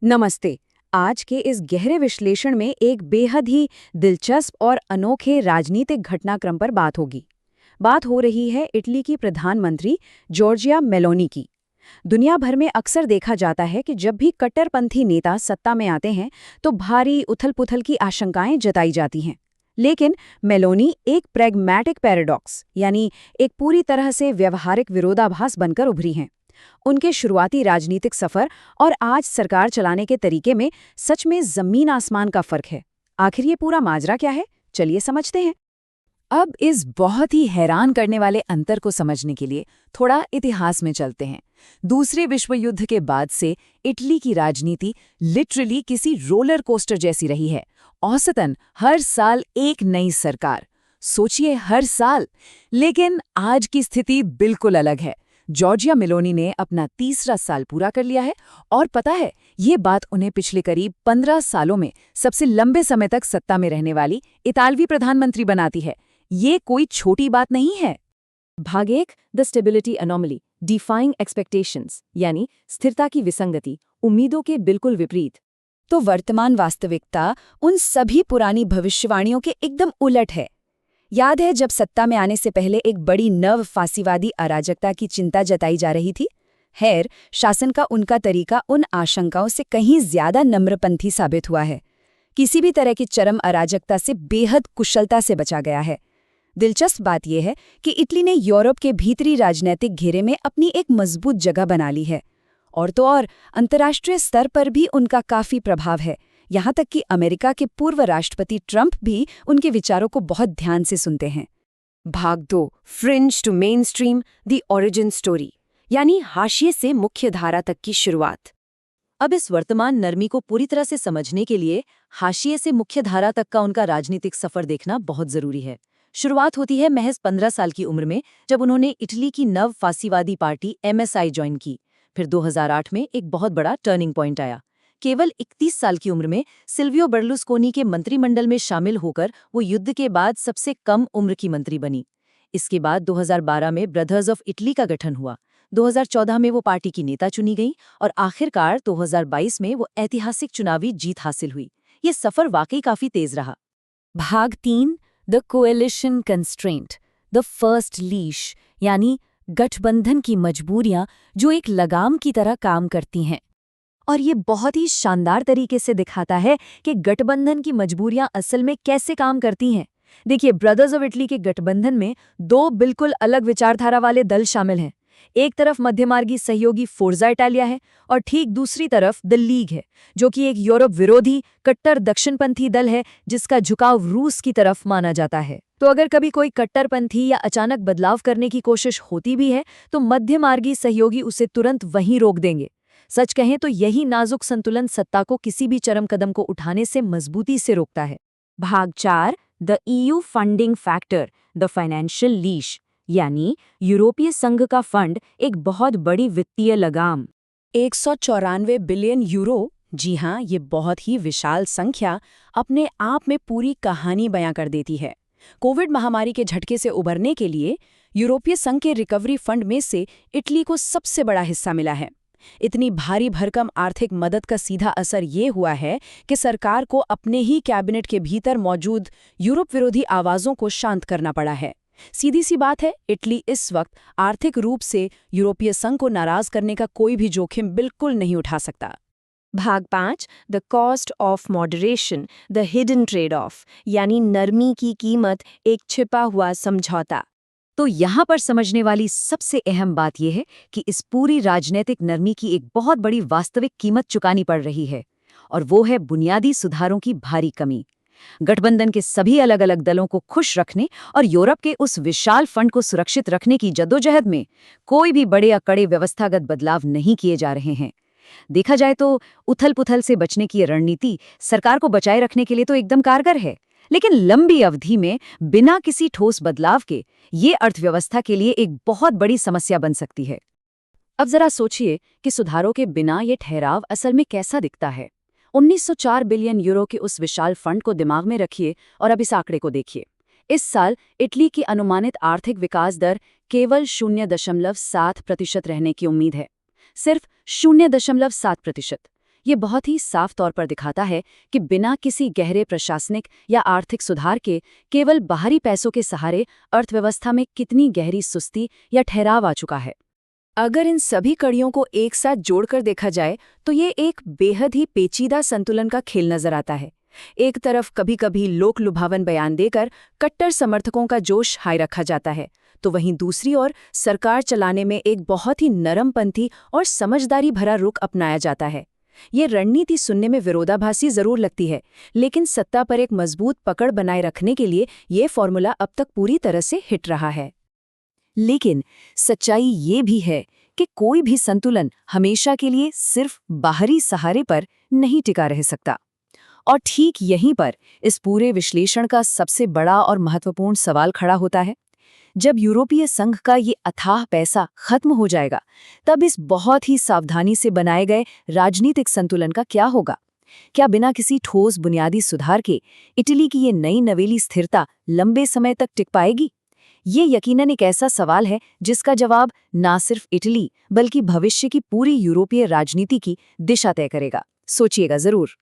नमस्ते। आज के इस गहरे विश्लेषण में एक बेहद ही दिलचस्प और अनोखे राजनीतिक घटनाक्रम पर बात होगी। बात हो रही है इटली की प्रधानमंत्री जॉर्जिया मेलोनी की। दुनिया भर में अक्सर देखा जाता है कि जब भी कट्टरपंथी नेता सत्ता में आते हैं तो भारी उथल-पुथल की आशंकाएं जताई जाती हैं। लेकिन मेलोनी एक प्रैग्मैटिक पैराडॉक्स यानी एक पूरी तरह से व्यवहारिक विरोधाभास बनकर उभरी हैं। उनके शुरुआती राजनीतिक सफर और आज सरकार चलाने के तरीके में सच में जमीन आसमान का फर्क है। आखिर ये पूरा माजरा क्या है, चलिए समझते हैं। अब इस बहुत ही हैरान करने वाले अंतर को समझने के लिए थोड़ा इतिहास में चलते हैं। दूसरे विश्व युद्ध के बाद से इटली की राजनीति लिटरली किसी रोलर कोस्टर जैसी रही है। औसतन हर साल एक नई सरकार। सोचिए, हर साल। लेकिन आज की स्थिति बिल्कुल अलग है। जॉर्जिया मेलोनी ने अपना तीसरा साल पूरा कर लिया है और पता है, ये बात उन्हें पिछले करीब 15 सालों में सबसे लंबे समय तक सत्ता में रहने वाली इतालवी प्रधानमंत्री बनाती है। ये कोई छोटी बात नहीं है। भाग 1, the stability anomaly, defying expectations, यानी स्थिरता की विसंगति, उम्मीदों के बिल्कुल विपरीत। तो वर्तमान वास्तविकता उन सभी पुरानी भविष्यवाणियों के एकदम उलट है। याद है जब सत्ता में आने से पहले एक बड़ी नव फांसीवादी अराजकता की चिंता जताई जा रही थी? खैर, शासन का उनका तरीका उन आशंकाओं से कहीं ज्यादा नम्रपंथी साबित हुआ है। किसी भी तरह की चरम अराजकता से बेहद कुशलता से बचा गया है। दिलचस्प बात यह है कि इटली ने यूरोप के भीतरी राजनीतिक घेरे में अपनी एक मजबूत जगह बना ली है। और तो और, अंतर्राष्ट्रीय स्तर पर भी उनका काफी प्रभाव है। यहाँ तक कि अमेरिका के पूर्व राष्ट्रपति ट्रंप भी उनके विचारों को बहुत ध्यान से सुनते हैं। भाग 2, fringe to mainstream, the origin story, यानी हाशिए से मुख्य धारा तक की शुरुआत। अब इस वर्तमान नरमी को पूरी तरह से समझने के लिए हाशिए से मुख्य धारा तक का उनका राजनीतिक सफर देखना बहुत जरूरी है। शुरुआत होती है महज 15 साल की उम्र में, जब उन्होंने इटली की नव फांसीवादी पार्टी MSI ज्वाइन की। फिर 2008 में एक बहुत बड़ा टर्निंग पॉइंट आया। केवल 31 साल की उम्र में सिल्वियो बर्लुस्कोनी के मंत्रिमंडल में शामिल होकर वो युद्ध के बाद सबसे कम उम्र की मंत्री बनी। इसके बाद 2012 में ब्रदर्स ऑफ इटली का गठन हुआ। 2014 में वो पार्टी की नेता चुनी गई और आखिरकार 2022 में वो ऐतिहासिक चुनावी जीत हासिल हुई। ये सफर वाकई काफी तेज रहा। भाग 3, the coalition constraint, the first leash, यानी गठबंधन की मजबूरियां जो एक लगाम की तरह काम करती हैं। और ये बहुत ही शानदार तरीके से दिखाता है कि गठबंधन की मजबूरियां असल में कैसे काम करती हैं। देखिए, ब्रदर्स ऑफ इटली के गठबंधन में 2 बिल्कुल अलग विचारधारा वाले दल शामिल हैं। एक तरफ मध्यमार्गी सहयोगी फोर्जा इटालिया है और ठीक दूसरी तरफ द लीग है, जो कि एक यूरोप विरोधी कट्टर दक्षिणपंथी दल है जिसका झुकाव रूस की तरफ माना जाता है। तो अगर कभी कोई कट्टरपंथी या अचानक बदलाव करने की कोशिश होती भी है तो मध्यमार्गी सहयोगी उसे तुरंत वहीं रोक देंगे। सच कहें तो यही नाजुक संतुलन सत्ता को किसी भी चरम कदम को उठाने से मजबूती से रोकता है। भाग 4, the EU funding factor, the financial leash, यानी यूरोपीय संघ का फंड एक बहुत बड़ी वित्तीय लगाम। 194 बिलियन यूरो, जी हाँ, ये बहुत ही विशाल संख्या अपने आप में पूरी कहानी बयां कर देती है। कोविड महामारी के झटके से उबरने के लिए यूरोपीय संघ के रिकवरी फंड में से इटली को सबसे बड़ा हिस्सा मिला है। इतनी भारी भरकम आर्थिक मदद का सीधा असर ये हुआ है कि सरकार को अपने ही कैबिनेट के भीतर मौजूद यूरोप विरोधी आवाज़ों को शांत करना पड़ा है। सीधी सी बात है, इटली इस वक्त आर्थिक रूप से यूरोपीय संघ को नाराज करने का कोई भी जोखिम बिल्कुल नहीं उठा सकता। भाग 5, the cost of moderation, the hidden trade off, यानी नरमी की कीमत, एक छिपा हुआ समझौता। तो यहाँ पर समझने वाली सबसे अहम बात यह है कि इस पूरी राजनीतिक नरमी की एक बहुत बड़ी वास्तविक कीमत चुकानी पड़ रही है, और वो है बुनियादी सुधारों की भारी कमी। गठबंधन के सभी अलग अलग दलों को खुश रखने और यूरोप के उस विशाल फंड को सुरक्षित रखने की जद्दोजहद में कोई भी बड़े या कड़े व्यवस्थागत बदलाव नहीं किए जा रहे हैं। देखा जाए तो उथल पुथल से बचने की रणनीति सरकार को बचाए रखने के लिए तो एकदम कारगर है, लेकिन लंबी अवधि में बिना किसी ठोस बदलाव के ये अर्थव्यवस्था के लिए एक बहुत बड़ी समस्या बन सकती है। अब जरा सोचिए कि सुधारों के बिना ये ठहराव असल में कैसा दिखता है। 1904 बिलियन यूरो के उस विशाल फंड को दिमाग में रखिए और अब इस आंकड़े को देखिए। इस साल इटली की अनुमानित आर्थिक विकास दर केवल 0.7% रहने की उम्मीद है। सिर्फ 0.7%। ये बहुत ही साफ तौर पर दिखाता है कि बिना किसी गहरे प्रशासनिक या आर्थिक सुधार के केवल बाहरी पैसों के सहारे अर्थव्यवस्था में कितनी गहरी सुस्ती या ठहराव आ चुका है। अगर इन सभी कड़ियों को एक साथ जोड़कर देखा जाए तो ये एक बेहद ही पेचीदा संतुलन का खेल नजर आता है। एक तरफ कभी कभी लोक लुभावन बयान देकर कट्टर समर्थकों का जोश हाई रखा जाता है, तो वहीं दूसरी ओर सरकार चलाने में एक बहुत ही नरमपंथी और समझदारी भरा रुख अपनाया जाता है। ये रणनीति सुनने में विरोधाभासी जरूर लगती है, लेकिन सत्ता पर एक मजबूत पकड़ बनाए रखने के लिए ये फॉर्मूला अब तक पूरी तरह से हिट रहा है। लेकिन सच्चाई ये भी है कि कोई भी संतुलन हमेशा के लिए सिर्फ बाहरी सहारे पर नहीं टिका रह सकता। और ठीक यहीं पर इस पूरे विश्लेषण का सबसे बड़ा और महत्वपूर्ण सवाल खड़ा होता है। जब यूरोपीय संघ का ये अथाह पैसा खत्म हो जाएगा, तब इस बहुत ही सावधानी से बनाए गए राजनीतिक संतुलन का क्या होगा? क्या बिना किसी ठोस बुनियादी सुधार के इटली की ये नई नवेली स्थिरता लंबे समय तक टिक पाएगी? ये यकीनन एक ऐसा सवाल है जिसका जवाब ना सिर्फ इटली बल्कि भविष्य की पूरी यूरोपीय राजनीति की दिशा तय करेगा। सोचिएगा जरूर।